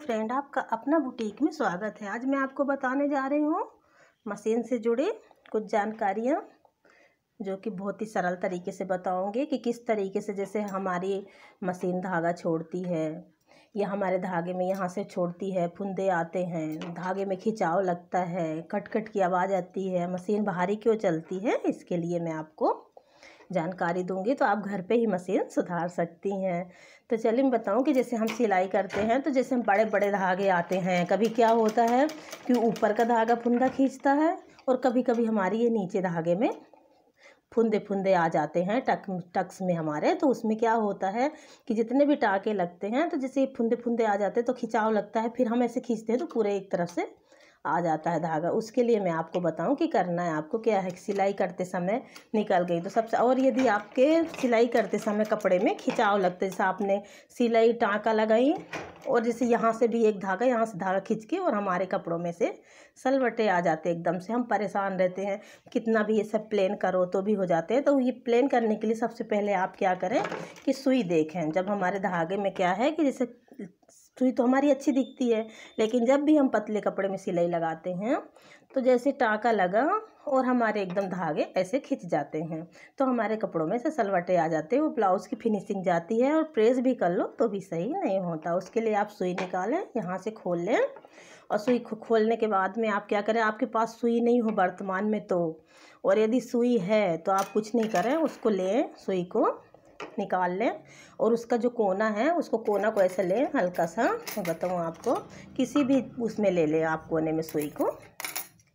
Friend, आपका अपना boutique में स्वागत है। आज मैं आपको बताने जा रही हूँ मशीन से जुड़ी कुछ जानकारियाँ, जो कि बहुत ही सरल तरीके से बताऊँगी कि किस तरीके से जैसे हमारी मशीन धागा छोड़ती है या हमारे धागे में यहाँ से छोड़ती है, फुंदे आते हैं, धागे में खिंचाव लगता है, कट कट की आवाज़ आती है, मशीन भारी क्यों चलती है, इसके लिए मैं आपको जानकारी दूंगी तो आप घर पे ही मशीन सुधार सकती हैं। तो चलिए मैं बताऊं कि जैसे हम सिलाई करते हैं तो जैसे हम बड़े बड़े धागे आते हैं, कभी क्या होता है कि ऊपर का धागा फुंदा खींचता है और कभी कभी हमारी ये नीचे धागे में फुंदे फुंदे आ जाते हैं टक्स में हमारे। तो उसमें क्या होता है कि जितने भी टाँके लगते हैं तो जैसे फुंदे फुंदे आ जाते हैं तो खिंचाव लगता है, फिर हम ऐसे खींचते हैं तो पूरे एक तरफ से आ जाता है धागा। उसके लिए मैं आपको बताऊं कि करना है आपको क्या है। सिलाई करते समय निकल गई तो सबसे, और यदि आपके सिलाई करते समय कपड़े में खिंचाव लगते, जैसे आपने सिलाई टाँका लगाई और जैसे यहाँ से भी एक धागा, यहाँ से धागा खींच के और हमारे कपड़ों में से सलवटे आ जाते एकदम से, हम परेशान रहते हैं, कितना भी ये सब प्लेन करो तो भी हो जाते हैं। तो ये प्लेन करने के लिए सबसे पहले आप क्या करें कि सुई देखें। जब हमारे धागे में क्या है कि जैसे सुई तो हमारी अच्छी दिखती है, लेकिन जब भी हम पतले कपड़े में सिलाई लगाते हैं तो जैसे टाँका लगा और हमारे एकदम धागे ऐसे खिंच जाते हैं तो हमारे कपड़ों में से सलवटे आ जाते हैं, वो ब्लाउज़ की फिनिशिंग जाती है और प्रेस भी कर लो तो भी सही नहीं होता। उसके लिए आप सुई निकालें, यहाँ से खोल लें और सुई खोलने के बाद में आप क्या करें, आपके पास सुई नहीं हो वर्तमान में तो, और यदि सुई है तो आप कुछ नहीं करें, उसको लें, सुई को निकाल लें और उसका जो कोना है उसको, कोना को ऐसे लें हल्का सा, मैं बताऊँ आपको, किसी भी उसमें ले लें आप कोने में सुई को,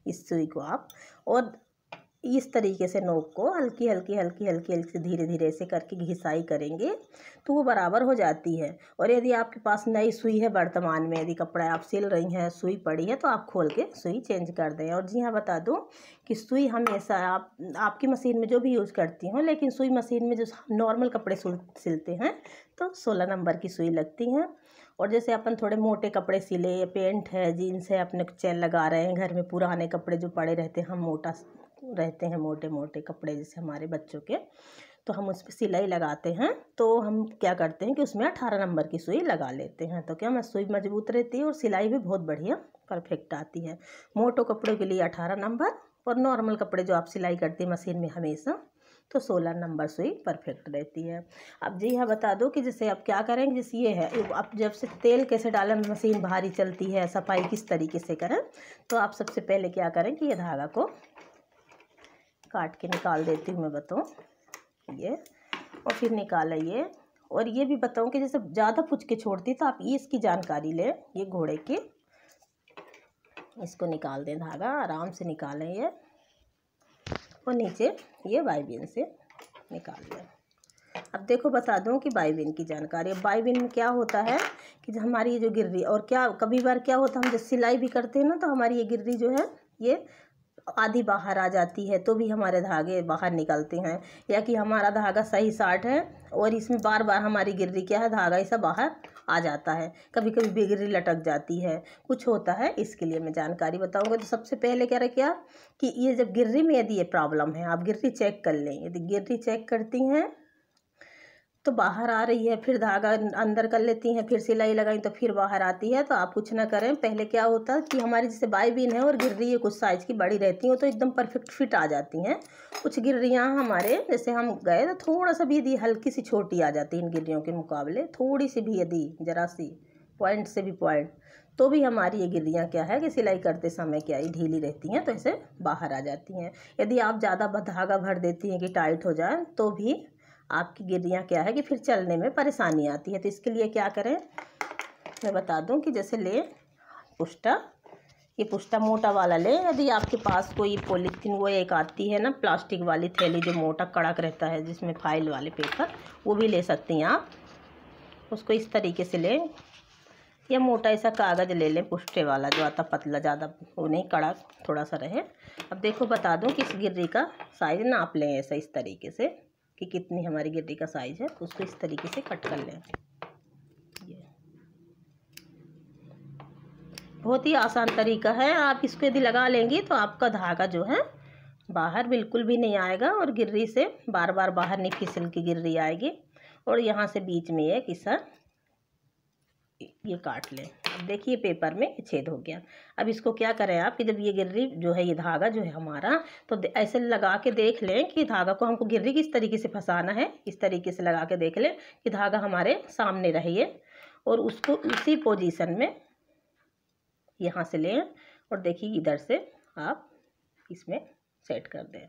इस सुई को आप, और इस तरीके से नोक को हल्की हल्की हल्की हल्की हल्की धीरे धीरे ऐसे करके घिसाई करेंगे तो वो बराबर हो जाती है। और यदि आपके पास नई सुई है वर्तमान में, यदि कपड़ा आप सिल रही हैं, सुई पड़ी है तो आप खोल के सुई चेंज कर दें। और जी हाँ, बता दूं कि सुई हमेशा आपकी मशीन में जो भी यूज़ करती हूँ, लेकिन सुई मशीन में जो नॉर्मल कपड़े सिलते हैं तो 16 नंबर की सुई लगती हैं। और जैसे अपन थोड़े मोटे कपड़े सिले, पेंट है, जीन्स है, अपने चेन लगा रहे हैं घर में, पुराने कपड़े जो पड़े रहते हैं, हम मोटा रहते हैं, मोटे मोटे कपड़े जैसे हमारे बच्चों के, तो हम उस पर सिलाई लगाते हैं तो हम क्या करते हैं कि उसमें 18 नंबर की सुई लगा लेते हैं। तो क्या मैं सुई मजबूत रहती है और सिलाई भी बहुत बढ़िया परफेक्ट आती है। मोटो कपड़ों के लिए 18 नंबर और नॉर्मल कपड़े जो आप सिलाई करती हैं मशीन में हमेशा तो 16 नंबर सुई परफेक्ट रहती है। अब जी हाँ, बता दो कि जैसे आप क्या करेंगे, जैसे ये है, आप जब से तेल कैसे डालें, मशीन भारी चलती है, सफाई किस तरीके से करें, तो आप सबसे पहले क्या करें कि ये धागा को काट के निकाल देती हूँ मैं, बताऊँ ये, और फिर निकाला ये। और ये भी बताऊँ कि जैसे ज़्यादा पुचके छोड़ती तो आप ये इसकी जानकारी लें, ये घोड़े की, इसको निकाल दें, धागा आराम से निकालें ये, और नीचे ये बाईबिन से निकाल लें। अब देखो बता दूं कि बाईबिन की जानकारी, बाईबिन में क्या होता है कि जो हमारी ये जो गिर्री, और क्या कभी बार क्या होता है हम जब सिलाई भी करते हैं ना तो हमारी ये गिर्री जो है ये आधी बाहर आ जाती है तो भी हमारे धागे बाहर निकलते हैं, या कि हमारा धागा सही साट है और इसमें बार बार हमारी गिर्री क्या है, धागा ऐसा बाहर आ जाता है, कभी कभी बिगड़ी लटक जाती है, कुछ होता है। इसके लिए मैं जानकारी बताऊंगा। तो सबसे पहले क्या रखिए कि ये जब गिर्री में यदि ये प्रॉब्लम है, आप गिर्री चेक कर लें, यदि गिर्री चेक करती हैं तो बाहर आ रही है, फिर धागा अंदर कर लेती हैं, फिर सिलाई लगाई तो फिर बाहर आती है, तो आप कुछ ना करें। पहले क्या होता है कि हमारी जैसे बाईबिन है और गिर्री ये कुछ साइज़ की बड़ी रहती हैं तो एकदम परफेक्ट फिट आ जाती हैं। कुछ गिर्रियाँ हमारे जैसे हम गए तो थोड़ा सा भी यदि हल्की सी छोटी आ जाती है इन गिर्रियों के मुकाबले, थोड़ी सी भी यदि ज़रा सी पॉइंट से भी पॉइंट, तो भी हमारी ये गिर्रियाँ क्या है कि सिलाई करते समय क्या ही ढीली रहती हैं तो ऐसे बाहर आ जाती हैं। यदि आप ज़्यादा धागा भर देती हैं कि टाइट हो जाए तो भी आपकी गिर्रियाँ क्या है कि फिर चलने में परेशानी आती है। तो इसके लिए क्या करें मैं बता दूं कि जैसे ले पुष्टा, ये पुष्टा मोटा वाला लें। यदि आपके पास कोई पॉलीथीन वो एक आती है ना प्लास्टिक वाली थैली जो मोटा कड़क रहता है जिसमें फाइल वाले पेपर, वो भी ले सकती हैं आप, उसको इस तरीके से लें, या मोटा ऐसा कागज़ ले लें पुष्टे वाला जो आता, पतला, ज़्यादा वो नहीं, कड़क थोड़ा सा रहे। अब देखो बता दूं कि इस गिर्री का साइज़ नाप लें ऐसा, इस तरीके से कि कितनी हमारी गिर्री का साइज़ है, उसको इस तरीके से कट कर लें। ये बहुत ही आसान तरीका है, आप इसको यदि लगा लेंगी तो आपका धागा जो है बाहर बिल्कुल भी नहीं आएगा और गिर्री से बार बार बाहर नहीं फिसल की गिर्री आएगी। और यहाँ से बीच में एक हिस्सा ये काट लें, देखिए पेपर में छेद हो गया। अब इसको क्या करें आप कि जब ये गिर्री जो है, ये धागा जो है हमारा, तो ऐसे लगा के देख लें कि धागा को हमको गिर्री किस तरीके से फंसाना है। इस तरीके से लगा के देख लें कि धागा हमारे सामने रहे और उसको उसी पोजीशन में यहाँ से लें और देखिए इधर से आप इसमें सेट कर दें।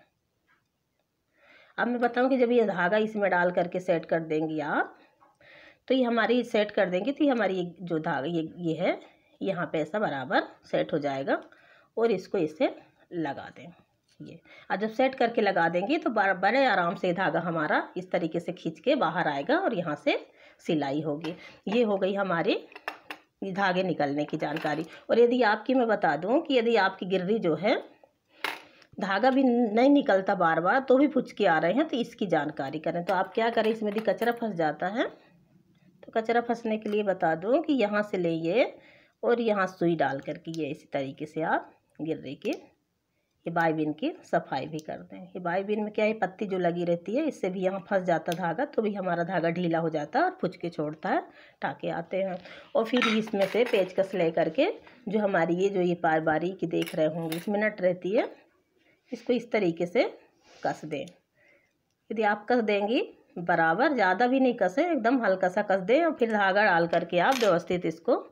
अब मैं बताऊं कि जब ये धागा इसमें डाल करके सेट कर देंगी आप, तो ये हमारी सेट कर देंगे तो ये हमारी जो धागा ये है यहाँ पे ऐसा बराबर सेट हो जाएगा। और इसको इससे लगा दें ये। और जब सेट करके लगा देंगे तो बड़े आराम से धागा हमारा इस तरीके से खींच के बाहर आएगा और यहाँ से सिलाई होगी। ये हो गई हमारी धागे निकलने की जानकारी। और यदि आपकी मैं बता दूं कि यदि आपकी गिर्री जो है धागा भी नहीं निकलता बार बार तो भी फुचके आ रहे हैं, तो इसकी जानकारी करें। तो आप क्या करें, इसमें यदि कचरा फंस जाता है तो कचरा फंसने के लिए बता दूं कि यहाँ से लेइए और यहाँ सुई डाल करके ये इसी तरीके से आप गिर्री की ये बाईबिन की सफाई भी कर दें। ये बाईबिन में क्या है, पत्ती जो लगी रहती है, इससे भी यहाँ फंस जाता धागा तो भी हमारा धागा ढीला हो जाता है और फुचके छोड़ता है, टाँके आते हैं। और फिर इसमें से पेचकस ले करके जो हमारी ये पार बारी की देख रहे होंगे इसमें नट रहती है, इसको इस तरीके से कस दें। यदि आप कस देंगी बराबर, ज़्यादा भी नहीं कसें, एकदम हल्का सा कस दें और फिर धागा डाल करके आप व्यवस्थित इसको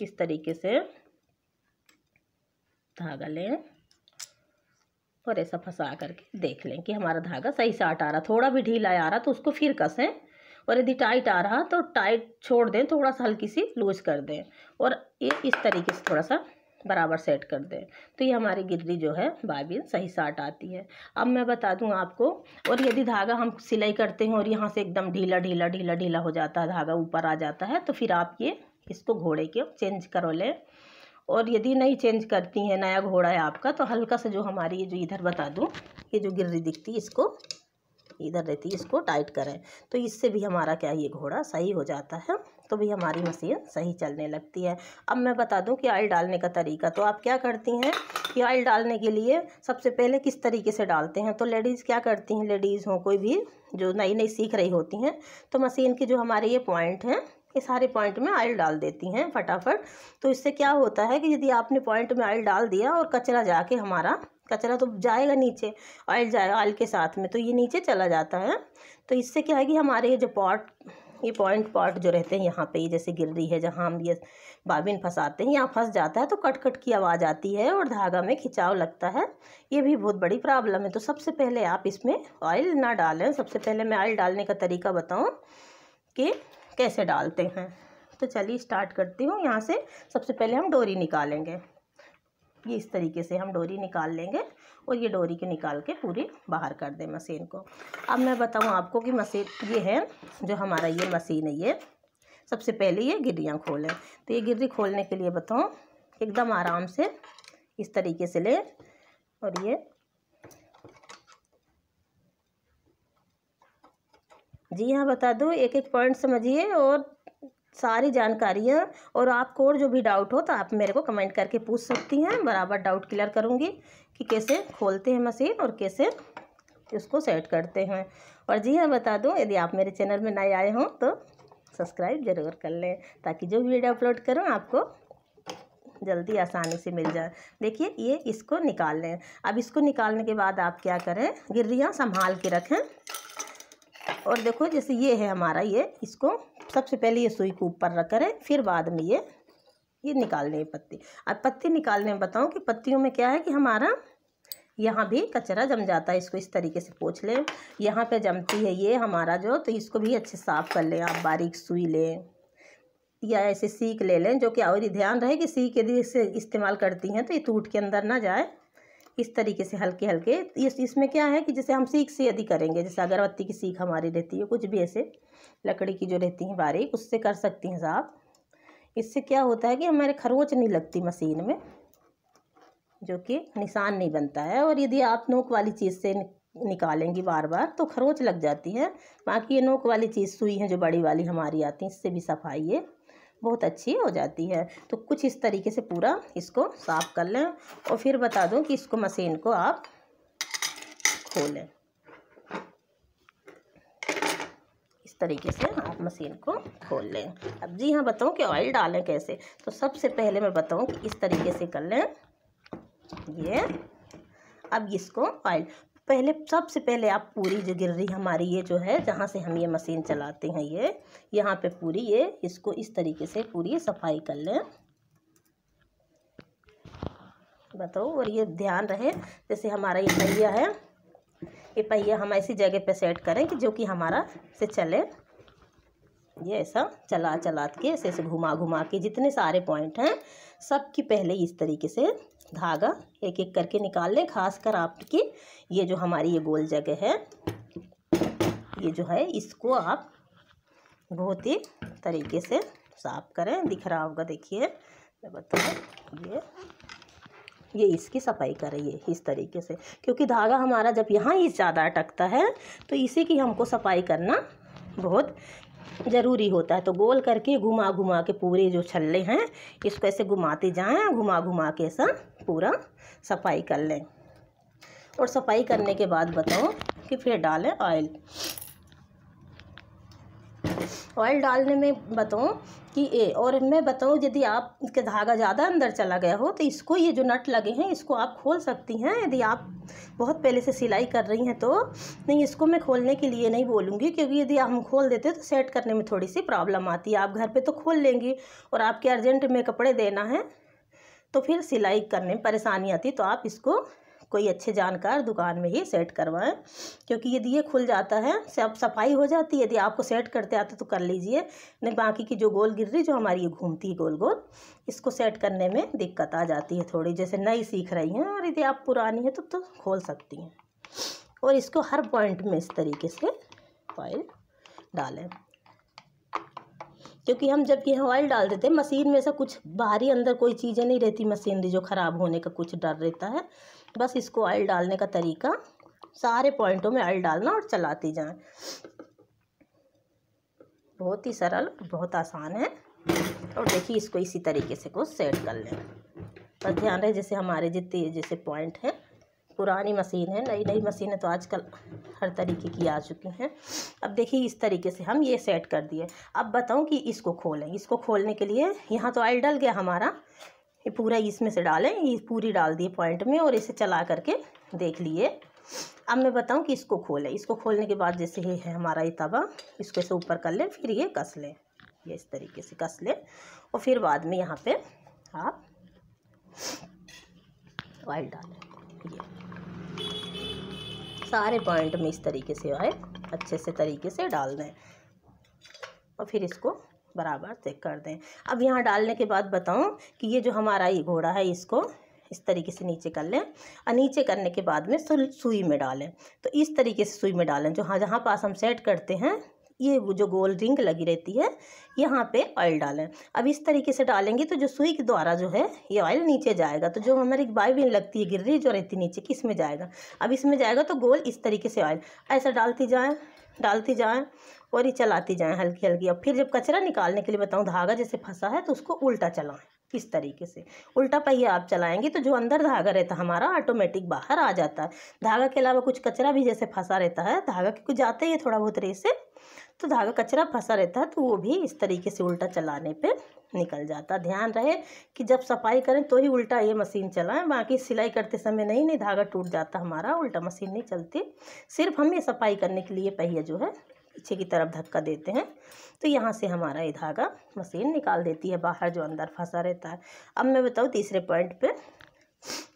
इस तरीके से धागा लें और ऐसा फंसा करके देख लें कि हमारा धागा सही से आ रहा। थोड़ा भी ढीला आ रहा तो उसको फिर कसें, और यदि टाइट आ रहा तो टाइट छोड़ दें, थोड़ा सा हल्की सी लूज कर दें और ये इस तरीके से थोड़ा सा बराबर सेट कर दें। तो ये हमारी गिर्री जो है बाईबिन सही साट आती है। अब मैं बता दूं आपको, और यदि धागा हम सिलाई करते हैं और यहाँ से एकदम ढीला ढीला ढीला ढीला हो जाता है, धागा ऊपर आ जाता है, तो फिर आप ये इसको घोड़े के चेंज करो लें। और यदि नहीं चेंज करती हैं, नया घोड़ा है आपका, तो हल्का सा जो हमारी ये जो इधर बता दूं, ये जो गिर्री दिखती है इसको इधर रहती है, इसको टाइट करें तो इससे भी हमारा क्या ये घोड़ा सही हो जाता है, तो भी हमारी मशीन सही चलने लगती है। अब मैं बता दूं कि ऑयल डालने का तरीका। तो आप क्या करती हैं कि ऑयल डालने के लिए सबसे पहले किस तरीके से डालते हैं, तो लेडीज़ क्या करती हैं, लेडीज़ हो कोई भी जो नई नई सीख रही होती हैं, तो मशीन के जो हमारे ये पॉइंट हैं, ये सारे पॉइंट में ऑयल डाल देती हैं फटाफट। तो इससे क्या होता है कि यदि आपने पॉइंट में ऑयल डाल दिया और कचरा जाके हमारा कचरा तो जाएगा नीचे, ऑयल जाएगा ऑयल के साथ में, तो ये नीचे चला जाता है। तो इससे क्या है कि हमारे ये जो ये पॉइंट जो रहते हैं यहाँ पे, ये जैसे गिर्री है जहाँ हम ये बाबिन फंसाते हैं, यहाँ फंस जाता है तो कट कट की आवाज़ आती है और धागा में खिंचाव लगता है, ये भी बहुत बड़ी प्रॉब्लम है। तो सबसे पहले आप इसमें ऑयल ना डालें। सबसे पहले मैं ऑयल डालने का तरीका बताऊँ कि कैसे डालते हैं। तो चलिए स्टार्ट करती हूँ। यहाँ से सबसे पहले हम डोरी निकालेंगे, ये इस तरीके से हम डोरी निकाल लेंगे और ये डोरी के निकाल के पूरी बाहर कर दें मशीन को। अब मैं बताऊँ आपको कि मशीन ये है जो हमारा ये मशीन है, ये सबसे पहले ये गिर्रियाँ खोलें। तो ये गिर्री खोलने के लिए बताऊँ, एकदम आराम से इस तरीके से लें और ये जी हाँ बता दो, एक एक पॉइंट समझिए और सारी जानकारियाँ, और आपको और जो भी डाउट हो तो आप मेरे को कमेंट करके पूछ सकती हैं, बराबर डाउट क्लियर करूँगी कि कैसे खोलते हैं मशीन और कैसे इसको सेट करते हैं। और जी हाँ बता दूँ, यदि आप मेरे चैनल में नए आए हों तो सब्सक्राइब ज़रूर कर लें, ताकि जो वीडियो अपलोड करूँ आपको जल्दी आसानी से मिल जाए। देखिए ये इसको निकाल लें। अब इसको निकालने के बाद आप क्या करें, गिर्रियाँ संभाल के रखें। और देखो जैसे ये है हमारा, ये इसको सबसे पहले ये सुई को ऊपर रख करें, फिर बाद में ये निकालने है पत्ती। अब पत्ती निकालने में बताऊं कि पत्तियों में क्या है कि हमारा यहाँ भी कचरा जम जाता है, इसको इस तरीके से पोंछ लें। यहाँ पे जमती है ये हमारा जो, तो इसको भी अच्छे साफ़ कर लें। आप बारीक सुई लें या ऐसे सीक ले लें, जो कि और ध्यान रहे कि सीक यदि इसे इस्तेमाल करती हैं तो ये टूट के अंदर ना जाए। इस तरीके से हल्के हल्के इसमें क्या है कि जैसे हम सीख से यदि करेंगे, जैसे अगरबत्ती की सीख हमारी रहती है, कुछ भी ऐसे लकड़ी की जो रहती हैं बारीक, उससे कर सकती हैं साहब। इससे क्या होता है कि हमारे खरोंच नहीं लगती मशीन में, जो कि निशान नहीं बनता है। और यदि आप नोक वाली चीज़ से निकालेंगी बार बार तो खरोंच लग जाती है। बाकी ये नोक वाली चीज़ सुई है जो बड़ी वाली हमारी आती है, इससे भी सफाई ये बहुत अच्छी हो जाती है। तो कुछ इस तरीके से पूरा इसको साफ़ कर लें और फिर बता दूं कि इसको मशीन को आप खोलें। इस तरीके से आप मशीन को खोल लें। अब जी हाँ बताऊँ कि ऑयल डालें कैसे। तो सबसे पहले मैं बताऊँ कि इस तरीके से कर लें ये। अब इसको ऑयल पहले सबसे पहले आप पूरी जो गिर्री हमारी ये जो है जहाँ से हम ये मशीन चलाते हैं ये यहाँ पे पूरी ये इसको इस तरीके से पूरी सफाई कर लें बताओ। और ये ध्यान रहे जैसे हमारा ये पहिया है, ये पहिया हम ऐसी जगह पे सेट करें कि जो कि हमारा से चले। ये ऐसा चला चला के ऐसे घुमा घुमा के जितने सारे पॉइंट हैं सबकी पहले इस तरीके से धागा एक एक करके निकाल लें। खासकर आपकी ये जो हमारी ये गोल जगह है ये जो है इसको आप बहुत ही तरीके से साफ करें। दिख रहा होगा, देखिए मैं बताऊँ ये इसकी सफाई करें ये इस तरीके से, क्योंकि धागा हमारा जब यहाँ ही ज़्यादा अटकता है तो इसी की हमको सफाई करना बहुत ज़रूरी होता है। तो गोल करके घुमा घुमा के पूरे जो छल्ले हैं इसको ऐसे घुमाते जाएं, घुमा घुमा के ऐसा पूरा सफाई कर लें। और सफाई करने के बाद बताओ कि फिर डालें ऑयल। ऑयल डालने में बताऊँ कि और मैं बताऊँ यदि आप इसका धागा ज़्यादा अंदर चला गया हो तो इसको ये जो नट लगे हैं इसको आप खोल सकती हैं। यदि आप बहुत पहले से सिलाई कर रही हैं तो नहीं, इसको मैं खोलने के लिए नहीं बोलूँगी, क्योंकि यदि हम खोल देते तो सेट करने में थोड़ी सी प्रॉब्लम आती है। आप घर पे तो खोल लेंगी और आपके अर्जेंट में कपड़े देना है तो फिर सिलाई करने में परेशानी आती है। तो आप इसको कोई अच्छे जानकार दुकान में ही सेट करवाएं, क्योंकि यदि ये खुल जाता है सब सफाई हो जाती है। यदि आपको सेट करते आते तो कर लीजिए, नहीं बाकी की जो गोल गिर्री जो हमारी ये घूमती है गोल गोल इसको सेट करने में दिक्कत आ जाती है थोड़ी, जैसे नई सीख रही हैं। और यदि आप पुरानी है तो खोल सकती हैं। और इसको हर पॉइंट में इस तरीके से ऑयल डालें, क्योंकि हम जब ये ऑयल डाल देते हैं मशीन में ऐसा कुछ बाहरी अंदर कोई चीज़ें नहीं रहती मशीनरी जो ख़राब होने का कुछ डर रहता है। बस इसको ऑयल डालने का तरीका सारे पॉइंटों में ऑयल डालना और चलाते जाएं। बहुत ही सरल, बहुत आसान है। और देखिए इसको इसी तरीके से को सेट कर लें। बस ध्यान रहे जैसे हमारे जितने जैसे पॉइंट हैं, पुरानी मशीन है, नई नई मशीन है तो आजकल हर तरीके की आ चुकी हैं। अब देखिए इस तरीके से हम ये सेट कर दिए। अब बताऊं कि इसको खोलें। इसको खोलने के लिए यहाँ तो ऑयल डल गया हमारा, ये पूरा इसमें से डालें, ये पूरी डाल दिए पॉइंट में और इसे चला करके देख लिए। अब मैं बताऊं कि इसको खोलें। इसको खोलने के बाद जैसे ये है हमारा ये तवा, इसको ऐसे ऊपर कर लें, फिर ये कस लें, ये इस तरीके से कस लें। और फिर बाद में यहाँ पे आप ऑयल डालें, ये सारे पॉइंट में इस तरीके से ऑयल अच्छे से तरीके से डाल दें और फिर इसको बराबर चेक कर दें। अब यहाँ डालने के बाद बताऊं कि ये जो हमारा ये घोड़ा है इसको इस तरीके से नीचे कर लें और नीचे करने के बाद में सुई में डालें। तो इस तरीके से सुई में डालें, जो जहाँ पास हम सेट करते हैं ये जो गोल रिंग लगी रहती है यहाँ पे ऑयल डालें। अब इस तरीके से डालेंगे तो जो सुई के द्वारा जो है ये ऑयल नीचे जाएगा। तो जो हमारी बाइबिन लगती है गिर्री जो रहती है नीचे की, इसमें जाएगा। अब इसमें जाएगा तो गोल इस तरीके से ऑयल ऐसा डालती जाएं और ये चलाती जाएं हल्की हल्की। अब फिर जब कचरा निकालने के लिए बताऊँ, धागा जैसे फंसा है तो उसको उल्टा चलाएं। इस तरीके से उल्टा पहिया आप चलाएंगे तो जो अंदर धागा रहता है हमारा ऑटोमेटिक बाहर आ जाता है। धागा के अलावा कुछ कचरा भी जैसे फंसा रहता है, धागा के कुछ जाते ही थोड़ा बहुत रेस से, तो धागा कचरा फंसा रहता है तो वो भी इस तरीके से उल्टा चलाने पे निकल जाता। ध्यान रहे कि जब सफाई करें तो ही उल्टा ये मशीन चलाएं, बाकी सिलाई करते समय नहीं धागा टूट जाता हमारा, उल्टा मशीन नहीं चलती। सिर्फ हम ये सफाई करने के लिए पहिया जो है पीछे की तरफ धक्का देते हैं तो यहाँ से हमारा ये धागा मशीन निकाल देती है बाहर जो अंदर फंसा रहता है। अब मैं बताऊँ तीसरे पॉइंट पे,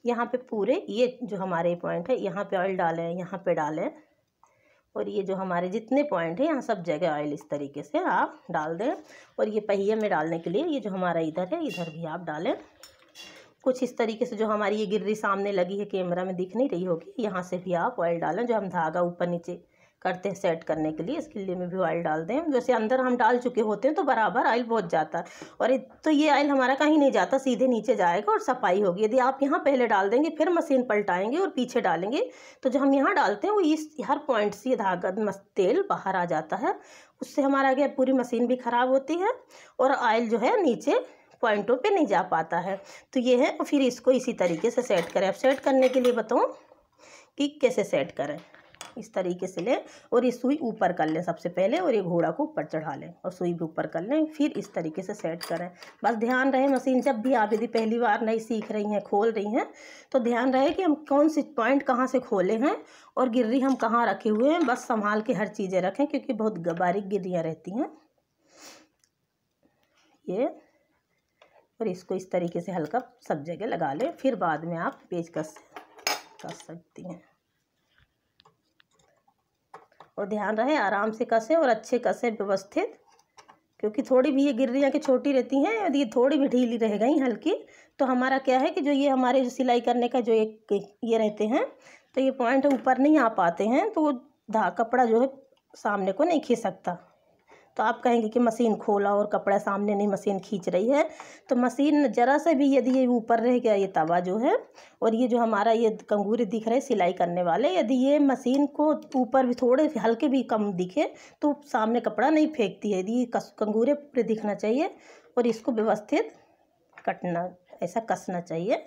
यहाँ पे पूरे ये जो हमारे पॉइंट है यहाँ पे ऑयल डालें, यहाँ पे डालें और ये जो हमारे जितने पॉइंट हैं यहाँ सब जगह ऑयल इस तरीके से आप डाल दें। और ये पहिए में डालने के लिए ये जो हमारा इधर है इधर भी आप डालें कुछ इस तरीके से। जो हमारी ये गिर्री सामने लगी है कैमरा में दिख नहीं रही होगी, यहाँ से भी आप ऑयल डालें। जो हम धागा ऊपर नीचे करते हैं सेट करने के लिए इसके लिए में भी ऑयल डाल दें। जैसे अंदर हम डाल चुके होते हैं तो बराबर ऑयल बहुत जाता है और तो ये ऑयल हमारा कहीं नहीं जाता, सीधे नीचे जाएगा और सफाई होगी। यदि आप यहाँ पहले डाल देंगे फिर मशीन पलटाएंगे और पीछे डालेंगे तो जो हम यहाँ डालते हैं वो इस हर पॉइंट से ये धागा तेल बाहर आ जाता है, उससे हमारा आगे पूरी मशीन भी ख़राब होती है और ऑयल जो है नीचे पॉइंटों पे नहीं जा पाता है। तो ये है। फिर इसको इसी तरीके से सेट करें। अब सेट करने के लिए बताऊँ कि कैसे सेट करें। इस तरीके से लें और ये सुई ऊपर कर लें सबसे पहले और ये घोड़ा को ऊपर चढ़ा लें और सुई भी ऊपर कर लें, फिर इस तरीके से सेट करें। बस ध्यान रहे मशीन जब भी आप यदि पहली बार नहीं सीख रही हैं, खोल रही हैं, तो ध्यान रहे कि हम कौन सी पॉइंट कहाँ से खोले हैं और गिर्री हम कहाँ रखे हुए हैं। बस संभाल के हर चीज़ें रखें क्योंकि बहुत बारीक गिर्रियाँ रहती हैं ये। और इसको इस तरीके से हल्का सब जगह लगा लें, फिर बाद में आप पेचकस से कस सकती हैं। और ध्यान रहे आराम से कसें और अच्छे कसें व्यवस्थित, क्योंकि थोड़ी भी ये गिर्रियाँ की छोटी रहती हैं, यदि ये थोड़ी भी ढीली रह गई हल्की तो हमारा क्या है कि जो ये हमारे जो सिलाई करने का जो एक ये रहते हैं तो ये पॉइंट ऊपर नहीं आ पाते हैं, तो कपड़ा जो है सामने को नहीं खींच सकता। तो आप कहेंगे कि मशीन खोला और कपड़ा सामने नहीं मशीन खींच रही है, तो मशीन ज़रा से भी यदि ये ऊपर रह गया ये तवा जो है और ये जो हमारा ये कंगूरे दिख रहे सिलाई करने वाले, यदि ये मशीन को ऊपर भी थोड़े हल्के भी कम दिखे तो सामने कपड़ा नहीं फेंकती है। यदि कंगूरे पूरे दिखना चाहिए और इसको व्यवस्थित कटना, ऐसा कसना चाहिए।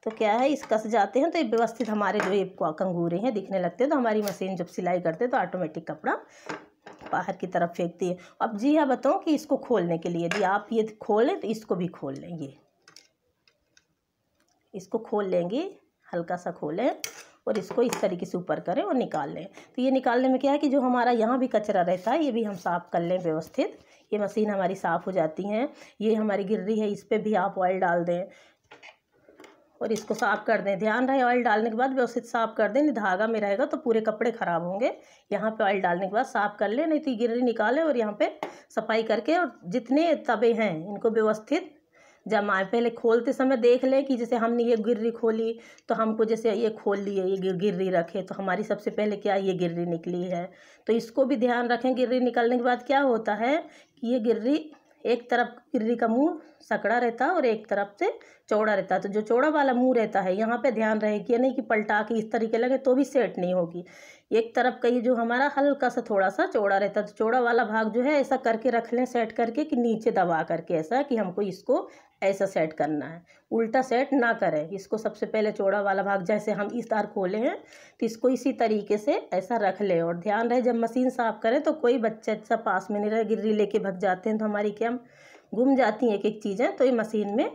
तो क्या है इस कस जाते हैं तो ये व्यवस्थित हमारे जो ये कंगूरे हैं दिखने लगते हैं, तो हमारी मशीन जब सिलाई करते हैं तो ऑटोमेटिक कपड़ा बाहर की तरफ फेंकती है। अब जी हाँ बताऊँ कि इसको खोलने के लिए यदि आप ये खोलें तो इसको भी खोल लेंगे, इसको खोल लेंगे, हल्का सा खोलें और इसको इस तरीके से ऊपर करें और निकाल लें। तो ये निकालने में क्या है कि जो हमारा यहाँ भी कचरा रहता है ये भी हम साफ़ कर लें व्यवस्थित। ये मशीन हमारी साफ़ हो जाती हैं। ये हमारी गिर्री है, इस पर भी आप ऑयल डाल दें और इसको साफ़ कर दें। ध्यान रहे ऑयल डालने के बाद व्यवस्थित साफ़ कर दें, नहीं धागा में रहेगा तो पूरे कपड़े ख़राब होंगे। यहाँ पे ऑयल डालने के बाद साफ़ कर लें, नहीं तो गिर्री निकालें और यहाँ पे सफाई करके और जितने तवे हैं इनको व्यवस्थित जमाएं। पहले खोलते समय देख लें कि जैसे हमने ये गिर्री खोली तो हमको जैसे ये खोल लिए, ये गिर्री रखे तो हमारी सबसे पहले क्या ये गिर्री निकली है, तो इसको भी ध्यान रखें। गिर्री निकलने के बाद क्या होता है कि ये गिर्री एक तरफ गिर्री का मुंह सकड़ा रहता है और एक तरफ से चौड़ा रहता है, तो जो चौड़ा वाला मुंह रहता है यहाँ पे ध्यान रहे कि नहीं कि पलटा के इस तरीके लगे तो भी सेट नहीं होगी। एक तरफ का ये जो हमारा हल्का सा थोड़ा सा चौड़ा रहता है, तो चौड़ा वाला भाग जो है ऐसा करके रख लें सेट करके कि नीचे दबा करके, ऐसा कि हमको इसको ऐसा सेट करना है, उल्टा सेट ना करें। इसको सबसे पहले चौड़ा वाला भाग जैसे हम इस तार खोले हैं तो इसको इसी तरीके से ऐसा रख लें। और ध्यान रहे जब मशीन साफ़ करें तो कोई बच्चा अच्छा पास में नहीं रहे, गिर्री लेके भग जाते हैं तो हमारी क्या गुम जाती हैं एक एक चीज़ें, तो ये मशीन में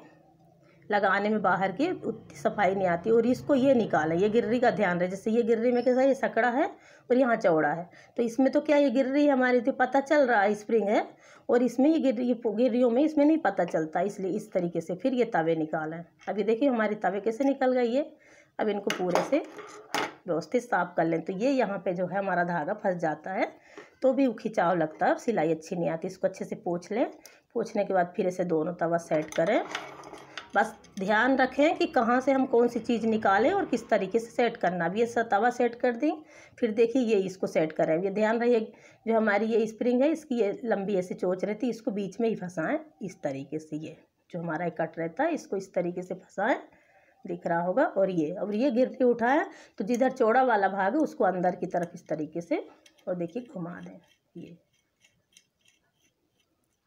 लगाने में बाहर की उतनी सफाई नहीं आती। और इसको ये निकालें, ये गिर्री का ध्यान रहे, जैसे ये गिर्री में कैसा ये सकड़ा है और यहाँ चौड़ा है, तो इसमें तो क्या ये गिर्री हमारी तो पता चल रहा है स्प्रिंग है, और इसमें ये गिर्रियों में इसमें नहीं पता चलता, इसलिए इस तरीके से फिर ये तवे निकालें। अभी देखिए हमारे तवे कैसे निकल गए ये। अब इनको पूरे से व्यवस्थित साफ कर लें। तो ये यहाँ पे जो है हमारा धागा फंस जाता है तो भी खिंचाव लगता है, सिलाई अच्छी नहीं आती। इसको अच्छे से पोंछ लें, पोंछने के बाद फिर इसे दोनों तवा सेट करें। बस ध्यान रखें कि कहाँ से हम कौन सी चीज़ निकालें और किस तरीके से सेट करना। अब ये तवा सेट कर दी, फिर देखिए ये इसको सेट करें। ये ध्यान रहिए जो हमारी ये स्प्रिंग है इसकी ये लंबी ऐसी चोंच रहती है, इसको बीच में ही फंसाएं इस तरीके से। ये जो हमारा कट रहता है इसको इस तरीके से फंसाएं, दिख रहा होगा। और ये गिर्री उठाएं तो जिधर चौड़ा वाला भाग है उसको अंदर की तरफ इस तरीके से और देखिए घुमा दें।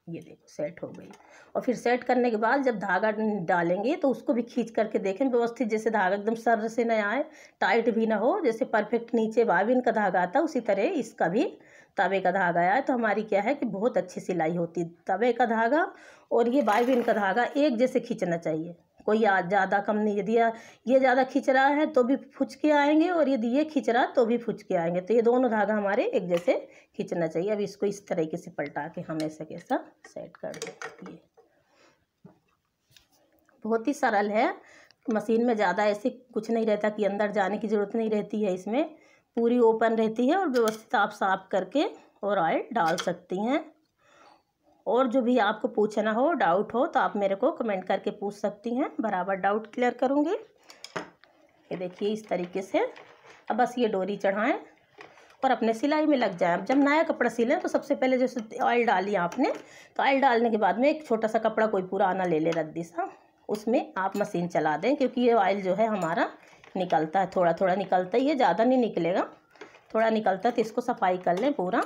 ये देखो सेट हो गई। और फिर सेट करने के बाद जब धागा डालेंगे तो उसको भी खींच करके देखें व्यवस्थित, जैसे धागा एकदम सर से न आए, टाइट भी ना हो, जैसे परफेक्ट नीचे बाबिन का धागा आता है उसी तरह इसका भी तवे का धागा आया। तो हमारी क्या है कि बहुत अच्छी सिलाई होती है। तवे का धागा और ये बाबिन का धागा एक जैसे खींचना चाहिए, कोई ज़्यादा कम नहीं। यदि ये ज़्यादा खींच रहा है तो भी फुच के आएंगे और यदि ये खींच रहा है तो भी फुच के आएंगे, तो ये दोनों धागा हमारे एक जैसे खींचना चाहिए। अब इसको इस तरीके से पलटा के हम ऐसा कैसा सेट कर दें। ये बहुत ही सरल है, मशीन में ज़्यादा ऐसे कुछ नहीं रहता कि अंदर जाने की ज़रूरत नहीं रहती है, इसमें पूरी ओपन रहती है और व्यवस्थित आप साफ करके और ऑयल डाल सकती हैं। और जो भी आपको पूछना हो, डाउट हो, तो आप मेरे को कमेंट करके पूछ सकती हैं, बराबर डाउट क्लियर करूँगी। ये देखिए इस तरीके से। अब बस ये डोरी चढ़ाएं और अपने सिलाई में लग जाएं। अब जब नया कपड़ा सिलें तो सबसे पहले जैसे ऑयल डाली आपने, तो ऑयल डालने के बाद में एक छोटा सा कपड़ा कोई पुराना ले ले रद्दी सा, उसमें आप मशीन चला दें, क्योंकि ये ऑयल जो है हमारा निकलता है, थोड़ा थोड़ा निकलता ही है, ज़्यादा नहीं निकलेगा, थोड़ा निकलता है। तो इसको सफाई कर लें पूरा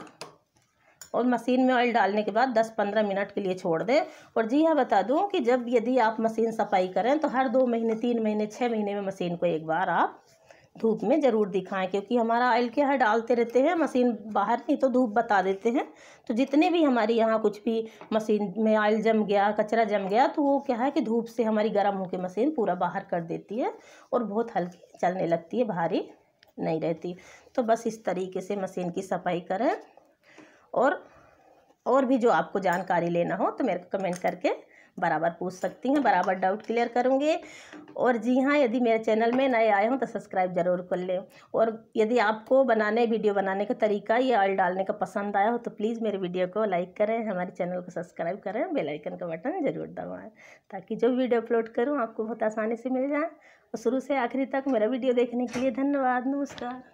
और मशीन में ऑयल डालने के बाद 10-15 मिनट के लिए छोड़ दें। और जी हाँ बता दूं कि जब यदि आप मशीन सफाई करें तो हर 2 महीने, 3 महीने, 6 महीने में मशीन को एक बार आप धूप में ज़रूर दिखाएं, क्योंकि हमारा ऑयल क्या है, डालते रहते हैं मशीन बाहर, नहीं तो धूप बता देते हैं। तो जितने भी हमारी यहाँ कुछ भी मशीन में ऑयल जम गया, कचरा जम गया, तो वो क्या है कि धूप से हमारी गर्म होकर मशीन पूरा बाहर कर देती है और बहुत हल्की चलने लगती है, भारी नहीं रहती। तो बस इस तरीके से मशीन की सफाई करें। और भी जो आपको जानकारी लेना हो तो मेरे को कमेंट करके बराबर पूछ सकती हैं, बराबर डाउट क्लियर करूँगी। और जी हाँ, यदि मेरे चैनल में नए आए हों तो सब्सक्राइब ज़रूर कर लें। और यदि आपको वीडियो बनाने का तरीका या ऑयल डालने का पसंद आया हो तो प्लीज़ मेरे वीडियो को लाइक करें, हमारे चैनल को सब्सक्राइब करें, बेल आइकन का बटन ज़रूर दबाएं, ताकि जो वीडियो अपलोड करूँ आपको बहुत आसानी से मिल जाए। और शुरू से आखिरी तक मेरा वीडियो देखने के लिए धन्यवाद। नमस्कार।